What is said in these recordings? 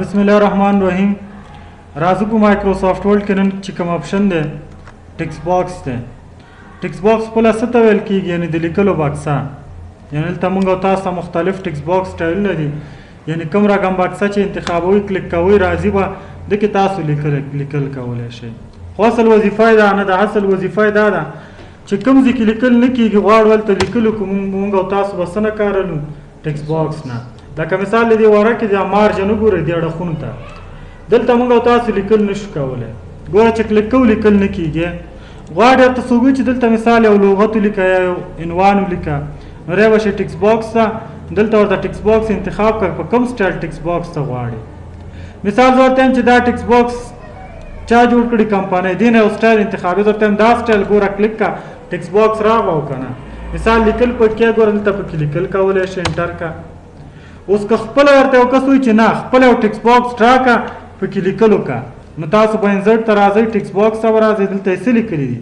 बिस्मिल्लाहिर्रहमानिर्रहीम। राजू को Microsoft word के नन चिकम ऑप्शन दे टेक्स्ट बॉक्स दे टेक्स्ट बॉक्स पला सतवेल की यानी दिलिकलो बक्सा यानी तमंगो तासा मुख्तलिफ टेक्स्ट बॉक्स स्टाइल लदी यानी कम रकम बक्सा चे इंतखाबोई क्लिक कवई राजी बा देखि तासु लिकल कवले शे असल वजीफा दा ना दा असल वजीफा दा چې کوم ځکه لیکل نه کیږي غواړ ولته لیکلو کوم مونږ تاسو بسنه کارلو ټیکس باکس نه لکه مثال دی وره کې د مارجن وګورئ دی اړخونو ته دلته مونږ تاسو لیکل نشو کولای ګوره چې کلیک کو لیکل نه کیږي غواړ ته سوګي چې دلته مثال یو لغت لیکه یا عنوان لیکه نو راوښه ټیکس باکس ته دلته ورته ټیکس باکس انتخاب کړ په کوم سټایل ټیکس باکس ته غواړي مثال ورته چې دا ټیکس باکس چا جوړ کړی کمپنۍ دین او سټایل انتخابي درته دا سټایل ګوره کلیک کا ټیکس باکس راغو کنه مثال لیکل پکې ګوره دلته پکې لیکل کولای شي انټر کا اوس که خپل ورته وکسوي چې نه خپل یو ټیکس باکس ټرا کا پکې لیکلو کا نو تاسو به انسرټ ته راځئ ټیکس باکس ته ورځئ دلته یې څه لیکلي دي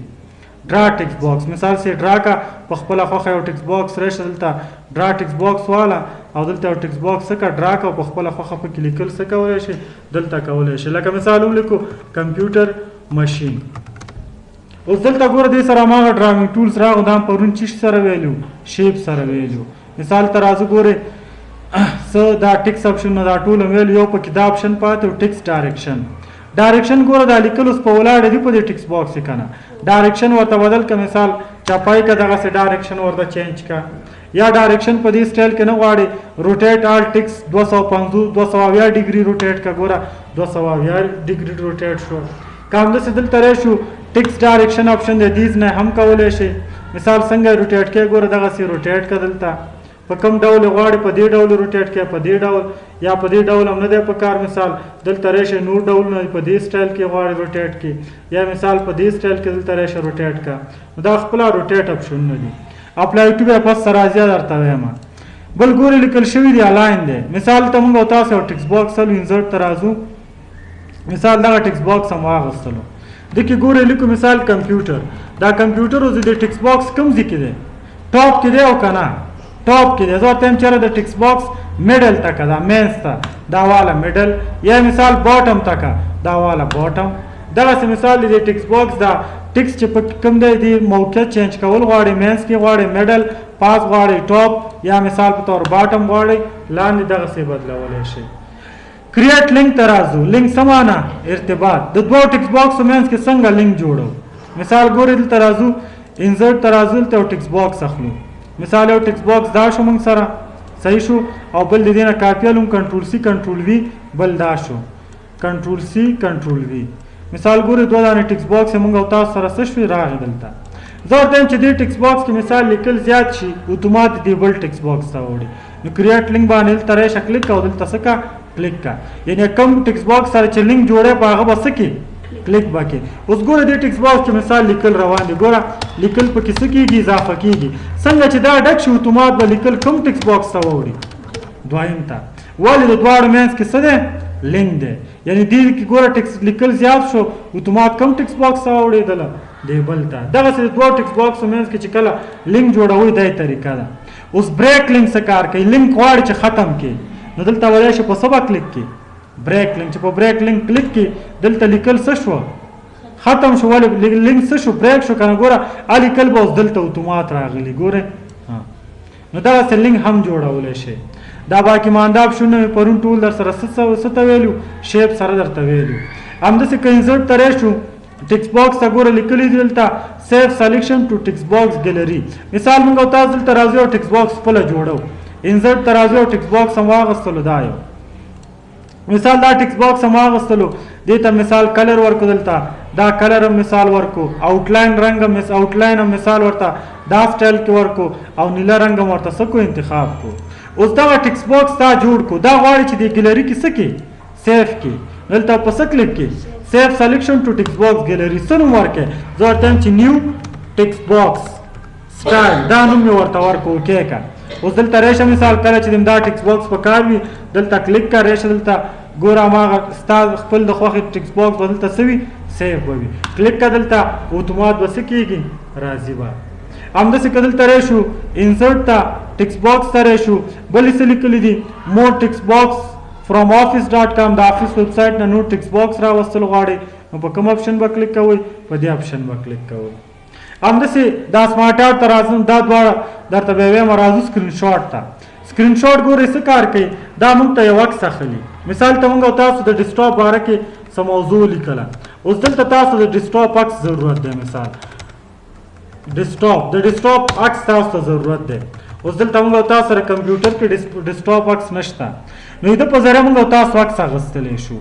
ډرا ټیکس باکس مثال سي ډرا کا په خپله خوښه یو ټیکس باکس راشي دلته ډرا ټیکس باکس والا او دلته یو ټیکس باکس څخه ډرا کا په خپله خوښه پکې لیکل څه کولی شي دلته کولی شي لکه مثال ولیکو کمپیوټر ماشین اوس دلته ګوره دې سره هماغه ډراونګ ټولز راغو دا پرون چی سره ویلو شیپ سره ویلو مثال ترازو ګوره څه دا ټیکس اپشن نه دا ټول ویل یو پکې دا اپشن پاتې او ټیکس ډایرکشن ګوره دا لیکل اوس په ولاړ دی په دې ټیکس باکس کې کنه ډایرکشن ورته بدل ک مثال چاپای کا دغه سه ډایرکشن ورته چینج کا یا ډایرکشن په دې سټایل کې نه غواړي روټیټ آل ټیکس 250 ډیګري روټیټ کا ګوره 220 ډیګري روټیټ شو کام د سدل ترې شو ټیکس ډایرکشن اپشن د دیز نه هم کولای شي مثال څنګه روټیټ کې ګوره دغه سه روټیټ کدلتا په کوم ډول غواړي په دې ډول روټیټ کې په دې ډول یا په دې ډول هم نه دی په کار مثال دلته راشه نور ډول نه په دې سټایل کې غواړي روټیټ کې یا مثال په دې سټایل کې دلته راشه روټیټ کا دا خپل روټیټ اپشن نه دي اپلای ټو به پس سرازیا درته وایم بل ګوري لیکل شوی دی الاین دی مثال ته موږ تاسو ټیکس باکس سره انسرټ ترازو مثال دا ټیکس باکس هم واغستلو دغه ګوري لیکو مثال کمپیوټر دا کمپیوټر او د ټیکس باکس کم ځای کې دی ټاپ کې دی او کنه ټاپ کې دی زه ته چیرې د ټیکس باکس میډل تک دا مینس ته دا والا میډل یا مثال باټم تک دا والا باټم دغه مثال دی ټیکس باکس دا ټیکس چې په کوم دی موقعیت چینج کول غواړي مینس کې غواړي میډل پاس غواړي ټاپ یا مثال په تور باټم غواړي لاندې دغه څه بدلولای شي کریټ لینک ترازو لینک سمانه ارتباط د دوه ټیکس باکس مینس کې څنګه لینک جوړو مثال ګورئ دلته ترازو انسرټ ترازو ته ټیکس باکس اخلو مثال یو ټیکس باکس دا شو موږ سره صحیح شو او بل د دې نه کاپیالم کنټرول سی کنټرول وی بل دا شو کنټرول سی کنټرول وی مثال ګورئ دوه دانه ټیکس باکس موږ او تاسو سره څه شوي راغی دلته زه ورته چې دې ټیکس باکس کې مثال لیکل زیات شي اتومات دی بل ټیکس باکس ته وړي نو کریټ لینک باندې ترې شکل کا او دلته څه کا کلیک کا یعنی کوم ټیکس باکس سره چې لینک جوړه په هغه بس کې کلیک وکړي اوس ګوره دې ټیکس باکس کې مثال لیکل روان دي ګوره لیکل په کې څه کېږي اضافه کېږي څنګه چې دا ډک شي اتومات به لیکل کوم ټیکس باکس ته وړي دویم ته ولې د دواړو مینس کې څه دی لینک دی یعنی دې کې ګوره ټیکس لیکل زیات شو اتومات کوم ټیکس باکس ته وړېدله دی بل ته دغسې د دوه ټیکس باکسو مینس کې چې کله لینک جوړوئ دا طریقه ده اوس بریک لینک څه کار کوي لینک غواړي چې ختم کړي نو دلته ولی شي په څه به کلیک کړي بریک لینک چې په بریک لینک کلیک کړي دلته لیکل څه شو ختم شو ولې لینک څه شو بریک شو کنه ګوره ا لیکل به اوس دلته اتومات راغلی ګوره نو دغسې لینک هم جوړولی شي دا باقي مانده اپشنونه مې پرون ټول در سره څه ته ویلو شیپ سره درته ویلو همداسې که انسرټ ته راشو ټیکس باکس ته ګوره لیکلي دي دلته سیف سلیکشن ټو ټیکس باکس ګیلري مثال موږ او تاسو دلته راځو او ټیکس باکس خپله جوړو انسرټ ته راځو او ټیکس باکس هم واغستلو دا یو مثال دا ټیکس باکس هم واغستلو دې ته مثال کلر ورکو دلته دا کلر هم مثال ورکو آوټلاین رنګ هم آوټلاین هم مثال ورته دا سټایل کې ورکو او نیله رنګ هم ورته څه کو انتخاب کو اوس دغه ټیکس باکس تا جوړ کو دا غواړي چې د ګیلري کې څه کې سیف کې دلته په څه کلیک کې سیف سلیکشن ټو ټیکس باکس ګیلري څه نوم ورکړې زه ورته چې نیو ټیکس باکس سټایل دا نوم مې ورته ورکو اوکې کا اوس دلته ریشه مثال کله چې دا ټیکس باکس په کار وي دلته کلیک کا ریشه دلته ګوره هماغه ستا خپل د خوښې ټیکس باکس به دلته څه وي سیف به وي کلیک کا دلته اتومات به څه کېږي راځي به همداسې که دلته راشو انسرټ ته ټیکس باکس ته راشو بلې څه لیکلي دي مور ټیکس باکس from office.com د افیس ویب سایټ نه نور ټیکس باکس راوستل غواړئ نو په کوم اپشن به کلیک کوئ په دې اپشن به کلیک کوئ. همداسې دا سمارټ آرټ ته راځم دا دواړه درته بیا وایم راځو سکرین شاټ ته. سکرین شاټ ګورئ څه کار کوي دا موږ ته یو عکس اخلي. مثال ته موږ او تاسو د ډیسکټاپ باره کې څه موضوع لیکله اوس دلته تاسو د ډیسکټاپ عکس ضرورت دی. مثال د ډیسکټاپ عکس تاسو ته ضرورت دی. اوس دلته موږ او تاسو سره کمپیوټر کې ډیسکټاپ عکس نشته نو د په ذریعه موږ او تاسو عکس اخیستلی شو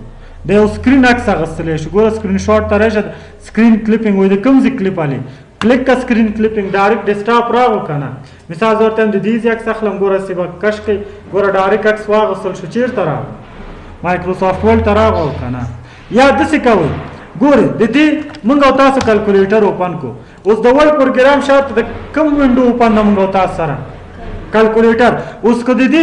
د یو سکرین عکس اخیستلی شو. ګوره سکرین شاټ ته راشه سکرین کلیپینګ وایي د کوم ځای کلیپ علي کلیک کا سکرین کلیپینګ ډایرکټ ډیسکټاپ راغو که نه. مثال زه ورته د دې عکس اخلم ګوره سی به کش کوي ګوره ډایرکټ عکس واغوستل شو چیرته راغو مایکروسافټ ورډ ته راغو که نه. یا داسې کوئ ګورئ د دې موږ او تاسو کلکولیټر اوپن کو. اوس د ورډ پروګرام شاته د کوم وینډو اوپن ده موږ او تاسو سره کلکولیټر. اوس که د دې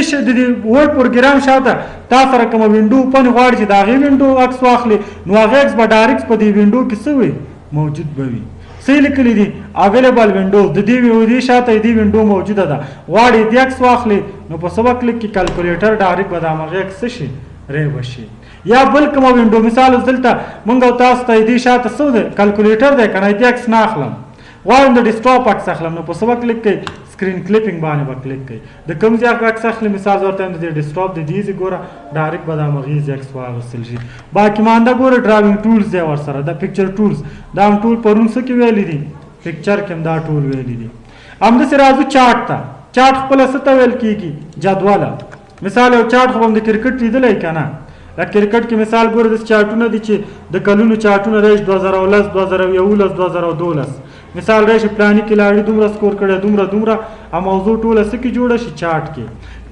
ورډ پروګرام شاته تاسو سره کومه وینډو اوپن غواړي چې د هغې وینډو عکس واخلي نو هغې عکس به ډایرکټ په دې وینډو کې څه وي موجود به وي. څه لیکلي دي اویلیبل وینډو د دې شاته دې وینډو موجوده ده غواړي دې عکس واخلي نو په څه به کلیک کړي کلکولیټر ډایرکټ به د همغې عکس څه شي ری به شي. یا بل کومه وینډو مثال اوس دلته موږ او تاسو ته دې شاته څه دی کلکولیټر دی که نه دې عکس نه اخلم غواړم د ډیسکټاپ عکس اخلم نو په څه به کلیک کوئ سکرین کلیپینګ باندې به کلیک کوئ. د کوم ځای عکس اخلي مثال زه ورته وایم د ډیسکټاپ د دې ځای ګوره ډایرکټ به د همغې ځای عکس واخیستل شي. باقي مانده ګوره ډراوینګ ټولز دی ورسره د پکچر ټولز دا هم ټول پرون څه کې ویلي دي پکچر کې هم دا ټول ویلي دي. همداسې راځو چارټ ته. چارټ خپله څه ته ویل کېږي جدوله. مثال یو چارټ خو هم د کرکټ لیدلی که نه د کرکټ کې مثال ګوره داسې چارټونه دي چې د کلونو چارټونه راشي 2010 2011 2012 مثال راشي پلاني کلاړي دومره سکور کړی دومره موضوع ټوله څه کې جوړه شي چارټ کې.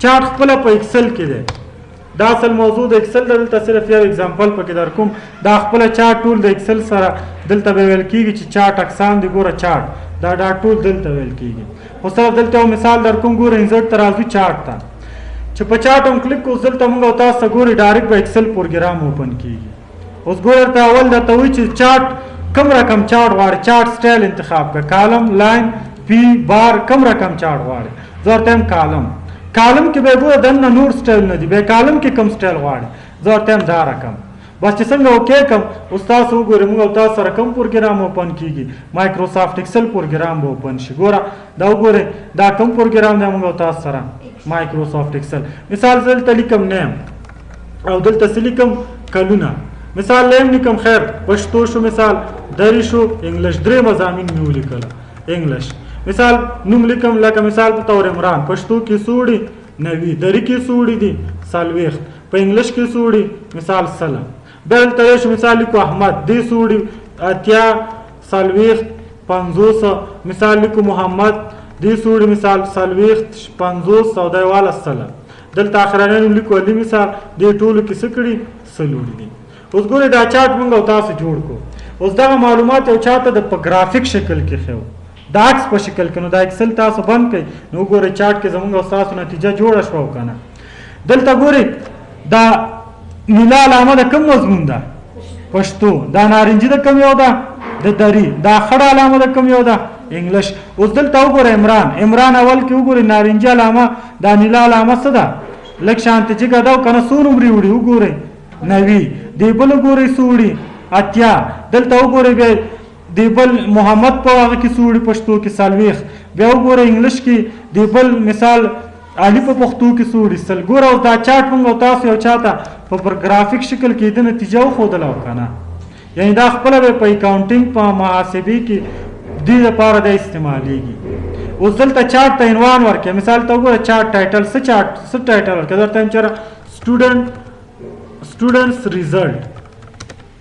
چارټ خپله په ایکسل کې دی دا اصل موضوع د ایکسل دلته صرف یو اگزامپل پکې در کوم دا خپله چارټ ټول د ایکسل سره دلته به ویل کېږي چې چارټ اقسام دي ګوره چارټ دا ټول دلته ویل کېږي. خو صرف دلته یو مثال در کوم ګوره انزرټ ته راځو چارټ ته چې په چارټ هم کلیک کوو دلته موږ او تاسو ګورئ ډایرکټ به ایکسل پروګرام اوپن کېږي. اوس ګوره ته اول درته وایي چې چارټ کوم رقم چارټ غواړي چارټ سټایل انتخاب کړه کالم لاین پی بار کوم رقم چارټ غواړي زه ورته یم کالم کې به ګوره دننه نور سټایل نه دي بیا کالم کې کوم سټایل غواړي زه ورته یم دا رقم بس چې څنګه اوکې کم اوس تاسو وګورئ موږ او تاسو سره کوم پروګرام اوپن کېږي مایکروسافټ ایکسل پروګرام به اوپن شي. ګوره دا وګورئ دا کوم پروګرام دی موږ او تاسو سره مایکروسافټ ایکسل. مثال زه دلته لیکم نیم او دلته څه لیکم کلونه مثال نیم لیکم خیر پښتو شو مثال دری شو انګلیش درې مضامین مې ولیکله انګلیش. مثال نوم لیکم لکه مثال په طور عمران پښتو کې سوړي 90 دری کې سوړي دي 40 په انګلیش کې سوړي مثال سلام بل ترش مثال لیکو احمد دې سوړي 80 40 50 مثال لیکو محمد دې سوړي مثال 40 50 سودای والا سلام دلته اخرانه لیکو علی مثال دې ټولو کې څه کړي سلوړي دي. اوس ګورئ دا چارټ موږ او تاسو جوړ کو. اوس دغه معلومات یو چاته د په ګرافیک شکل کې خو دا عکس په شکل کې نو دا ایکسل تاسو بند کړئ نو ګورئ چارټ کې زموږ او تاسو نتیجه جوړه شوه که نه. دلته ګورئ دا نیله علامه د کوم مضمون ده پښتو دا نارنجي د کوم یو ده د دري دا خړه علامه د کوم یو ده انګلیش. اوس دلته وګورئ عمران اول کې وګورئ نارنجي علامه دا نیله علامه څه ده لږ شانتي جګه ده او که نه څو نمرې وړي وګورئ 90 دی بل ګورئ سوړي 80 دلته وګورئ بیا دی بل محمد په هغه کې سوړي پښتو کې 40 بیا وګورئ انګلیش کې دی بل مثال علي په پښتو کې سوړي سل. ګوره اوس دا چارټ موږ او تاسو یو چاته په ګرافیک شکل کې د نتیجه وښودله او که نه یعنې دا خپله به په اکاونټینګ په محاسبې کې دې لپاره د استعمالیږي. اوس دلته چارټ ته عنوان ورکړئ مثال ته وګوره چارټ ټایټل څه ټایټل ورکړئ درته یم چېرې students result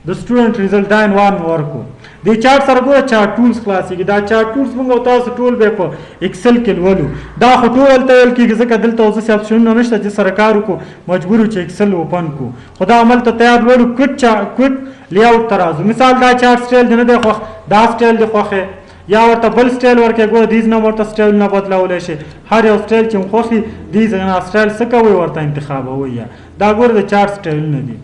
د سټوډنټ ریزلټ دا عنوان ورکو. د چارټ سره ګوره چارټ ټولز خلاصېږي دا چارټ ټولز موږ او تاسو ټول به په ایکسل کې لولو دا خو ټول هلته ویل کېږي ځکه دلته اوس داسې اپشنونه نشته چې سره کار وکړو مجبور یو چې ایکسل اوپن کړو خو دا عمل ته تیار لولو کویک لیاوټ ته راځو. مثال دا چارټ سټایل دی نه دی خوښ دا سټایل دی خوښې یا ورته بل سټایل ورکړئ ګوره دیز نه ورته سټایل نه بدلولی شي هر یو سټایل چې خوښي دیز نه سټایل څه کوئ ورته انتخابوئ یا دا ګوره د چارټ سټایلونه دي.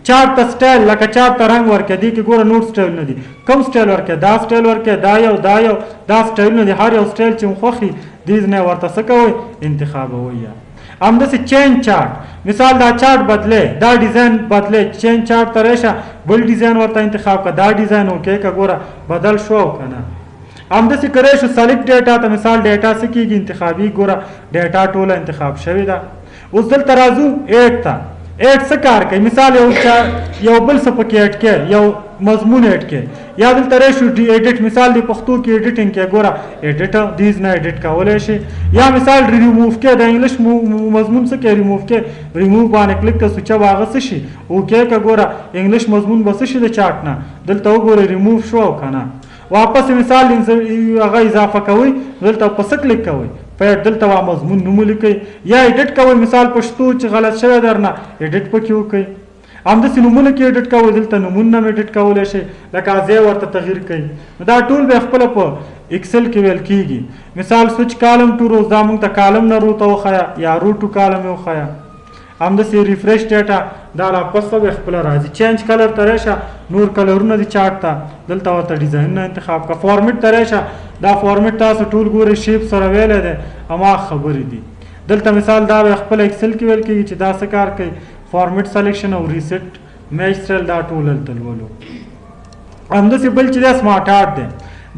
چارټ ته سټایل لکه چارټ ته رنګ ورکړه دې کې ګوره نور سټایل نه دي کوم سټایل ورکړه دا سټایل ورکړه دا یو دا سټایل نه دي هر یو سټایل چې خوښي دیز نه ورته څه کوئ انتخابوئ یا همداسې چین چارټ مثال دا چارټ بدلې دا ډیزاین بدلې چین چارټ ته راشه بل ډیزاین ورته انتخاب کړه دا ډیزاین وکړې که ګوره بدل شو او که نه همداسې کړی شو سلیکټ ډیټا ته مثال ډیټا څه کېږي انتخابي ګوره ډیټا ټوله انتخاب شوې ده اوس دلته راځو ایډ ته ایډ څه کار کوي مثال یو بل څه پکې ایډ کې یو مضمون ایډ کې یا دلته راشو ایډیټ مثال د پښتو کې ایډیټینګ کې ګوره ایډیټ دیز نه ایډیټ کولی شي یا مثال ریموف کې د انګلیش مضمون څه کې ریموف کې ریموف باندې کلیک که سوچه به هغه څه شي اوکې که ګوره انګلیش مضمون به څه شي د چارټ نه دلته وګوره ریموف شو او که نه واپس مثال هغه اضافه کوئ دلته په څه کلیک کوئ په دلته وا مضمون نوم ولیکئ یا ایډیټ کوئ مثال پښتو چې غلط شوی درنه ایډیټ پکې وکئ همداسې نومونه کې ایډیټ کوئ دلته نومونه هم ایډیټ کولی شئ لکه ځای ورته تغییر کوئ نو دا ټول بیا خپله په اکسل کې ویل کېږي مثال سوچ کالم ټو روز دا موږ ته کالم نه رو ته وښیه یا رو ټو کالم یې وښیه همداسې ریفریش ډیټا دا لا پسته به خپله راځي چینج کلر ته راشه نور کلرونه دي چارټ ته دلته ورته ډیزاینونه انتخاب کړه فارمیټ ته راشه دا فارمیټ تاسو ټول ګورئ شیپ سره ویلی دی هماغه خبرې دي دلته مثال دا به خپله اکسل کې ویل کېږي چې دا څه کار کوي فارمیټ سلیکشن او ریسیټ میچ سټایل دا ټول هلته لولو همداسې بل چې دا سمارټ آرټ دی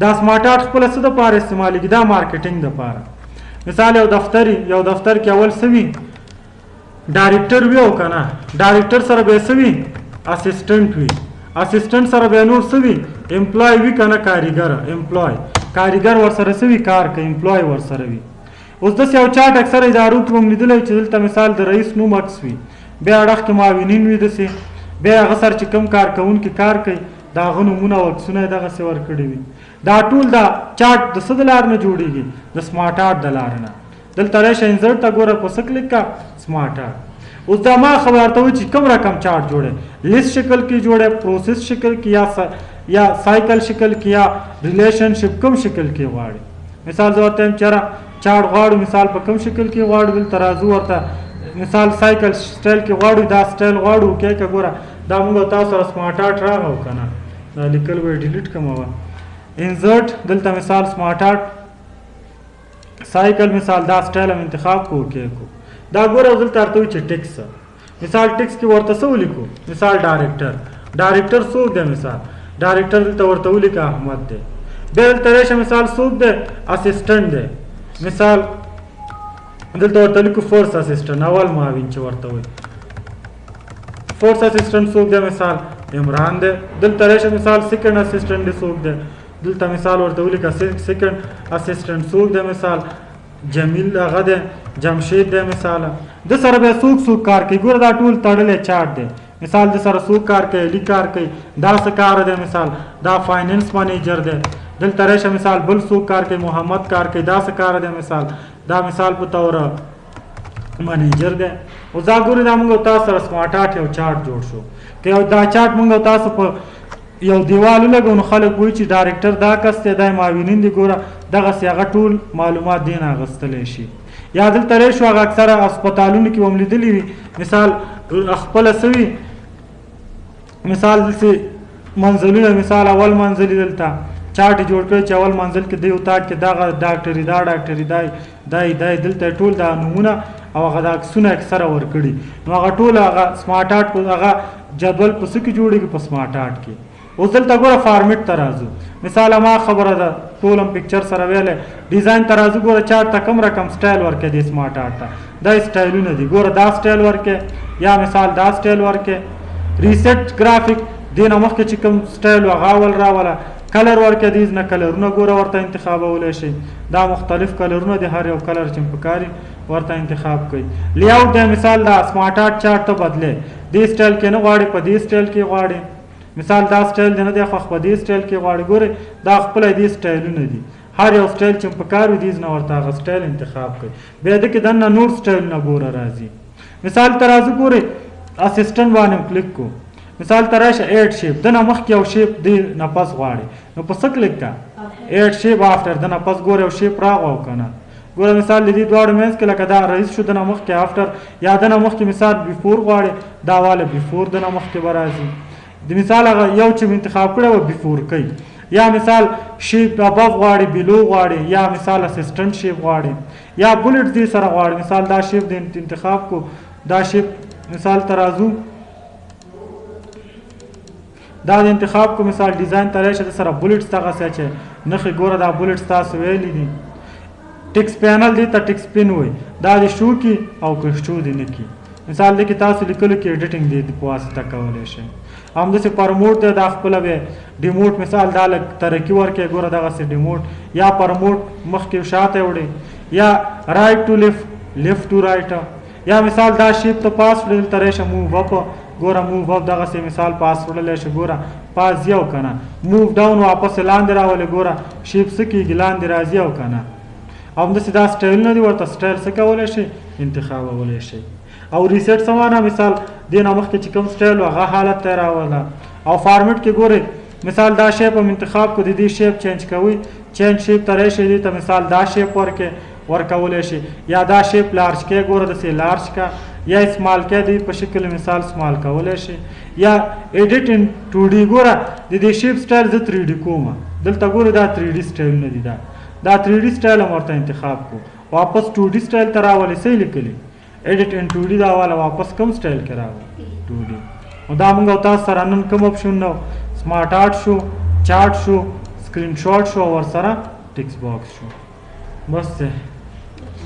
دا سمارټ آرټ خپله څه دپاره استعمالېږي دا مارکیټینګ دپاره مثال یو دفتر کې اول څه وي ډایرکټر وي او که نه ډایرکټر سره به یې څه وي اسسټنټ وي اسسټنټ سره به نور څه وي امپلای وي که نه کاریګر امپلای کاریګر ورسره څه وي کار کوي امپلای ورسره وي اوس داسې یو چارټ اکثره ادارو کې به مو لیدلی چې دلته مثال د رئیس نوم عکس وي بیا اړخ کې معاونین وي داسې بیا هغه سره چې کوم کارکوونکي کار کوي د هغه نومونه او عکسونه یې دغسې ورکړي وي دا ټول دا چارټ د څه د لارې نه جوړېږي د سمارټ آرټ د لارې نه دلته راشه انزرټ ته ګوره په څه کلیک کا سمارټ آرټ اوس دا ما خبر ته وایي چې کوم رقم چارټ جوړه لیست شکل کې جوړه پروسیس شکل کې یا سایکل شکل کې یا ریلیشنشپ کوم شکل کې غواړي مثال زه ورته وایم چېرې چارټ غواړو مثال په کوم شکل کې غواړو دلته راځو ورته مثال سایکل سټایل کې غواړو دا سټایل غواړو کې که ګوره دا موږ تاسو سره سمارټ آرټ راغی او که نه دا لیکل به یې ډیلیټ کړم وه انزرټ دلته مثال سمارټ آرټ سایکل مثال دا سټایل هم انتخاب کو کې کو دا ګوره دلته ورته وایي چې ټیکس مثال ټیکس کې ورته څه ولیکو مثال ډایرکټر څوک دی مثال ډایرکټر دلته ورته ولیکه احمد دی بیا دلته راشه مثال څوک دی اسسټنټ دی مثال دلته ورته لیکو فورس اسسټنټ اول معاون چې ورته وایي فورس اسسټنټ څوک دی مثال عمران دی دلته راشه مثال سیکنډ اسسټنټ دی څوک دی دلته مثال ورته ولیکه سیکنډ اسسټنټ څوک دی مثال جمیل هغه دی جمشید دی مثال د سره بیا څوک کار کوي ګوره دا ټول تړلی چارټ دی مثال د سره څوک کار کوي علی کار کوي دا څه کار دی مثال دا فایننس منیجر دی دلته راشه مثال بل څوک کار کوي محمد کار کوي دا څه کار دی مثال دا مثال په توره منیجر دی اوس دا ګورئ دا موږ تاسو سره سمارټ آرټ یو چارټ جوړ شو که دا چارټ موږ تاسو په یو دیوال ولګو نو خلک وایي چې ډایرکټر دا کس دی دا معاونین دي ګوره دغسې هغه ټول معلومات دې نه اخیستلی شي یا دلته راشو هغه اکثره هسپتالونو کې به هم لیدلي وي مثال خپله څه وي مثال دلته منزلونه مثال اول منزل دلته چارټ جوړ کړی چې اول منزل کې دی اتاق کې دغه ډاکټري دا ډاکټري دای دلته ټول دا نومونه او هغه د عکسونه اکثره ورکړي نو هغه ټول هغه سمارټ آرټ هغه جدول په څه کې جوړېږي په سمارټ آرټ کې اوس دلته ګوره فارمیټ ته راځو مثال ما خبره ده ټول هم پکچر سره ویلی ډیزاین ته راځو ګوره چارټ ته کوم رقم سټایل ورکړي دی سمارټ آرټ ته دا سټایلونه دي ګوره دا سټایل ورکړي یا مثال دا سټایل ورکړي ریسیټ ګرافیک دې نه مخکې چې کوم سټایل و هغه اول راوله کلر ورکړي دیز نه کلرونه ګوره ورته انتخابولی شي دا مختلف کلرونه دي هر یو کلر چې پکاري ورته انتخاب کوي لیاوټ دی مثال دا سمارټ آرټ چارټ ته بدلی دې سټایل کې نه غواړي په دې سټایل کې غواړي مثال دا سټایل دی نه دی خوښ په دې سټایل کې غواړي ګورئ دا خپله دې سټایلونه دي هر یو سټایل چې پکار وي دیز نه ورته هغه سټایل انتخاب کوي بیا د کې دننه نور سټایلونه ګوره راځي مثال ته راځو ګورئ اسسټنټ باندې کلیک کو مثال ته راشه ایډ شیپ د نه مخکې یو شیپ دې نه پس غواړي نو په څه کلیک کا ایډ شیپ آفټر د نه پس ګوره یو شیپ راغو او که نه ګوره مثال د دې دواړو منځ کې لکه دا رئیس شو د نه مخکې آفټر یا د نه مخکې مثال بیفور غواړي دا واله بیفور د نه مخکې به راځي د مثال هغه یو چې انتخاب کړی و بیفور کوي یا مثال شیپ ابو غواړي بلو غواړي یا مثال اسسټنټ شیپ غواړي یا بولټ دې سره غواړي مثال دا شیپ د انتخاب کو دا شیپ مثال ترازو دا د انتخاب کو مثال ډیزاین ترې شه سره بولټس تاغه چې نخې ګوره دا بولټس تاسو ویلې دي ټیکس پینل دی ته ټیکس پین وي دا د شو کی او کښتو دی نه کی مثال د کې تاسو لیکلو کې ایډیټینګ دی په واسطه کولای شئ هم د پرموټ د خپل به ډیموټ مثال دا لک ترقی ورکه ګوره دغه سي ډیموټ یا پرموټ مخ کې شاته وړي یا رائټ ټو لیفت ټو رائټ یا مثال دا شیپ ته پاس وړل ترې شه موو اپ ګوره موو اپ دغه سي مثال پاس وړل شه ګوره پاس یو کنه موو ډاون واپس لاندې راولې ګوره شیپ سکی لاندې راځي او کنه هم د سدا سټایل نه دی ورته سټایل څه کولای شي انتخابولای شي او ریسیټ سمانه مثال د نامخ کې چې کوم سټایل هغه حالت ته راولا او فارمیټ کې ګوره مثال دا شیپ هم انتخاب کو د دې شیپ چینج کوي چینج شیپ ترې شي دي ته مثال دا شیپ ورکولای شي یا دا شیپ لارج کې ګوره د سي لارج کا یا سمال کې دی په شکل مثال سمال کولای شي یا ایډیټ ان 2D ګوره د دې شیپ سټایل ز 3D کوم دلته ګوره دا 3D سټایل نه دی دا 3D سټایل مرته انتخاب کو واپس 2D سټایل ته راولې سې لیکلي ایډیټ ان 2D دا والا واپس کوم سټایل کې راو 2D او دا موږ تاسو سره نن کوم اپشن نو سمارټ آرټ شو چارت شو سکرین شاٹ شو ور سره ټیکس باکس شو بس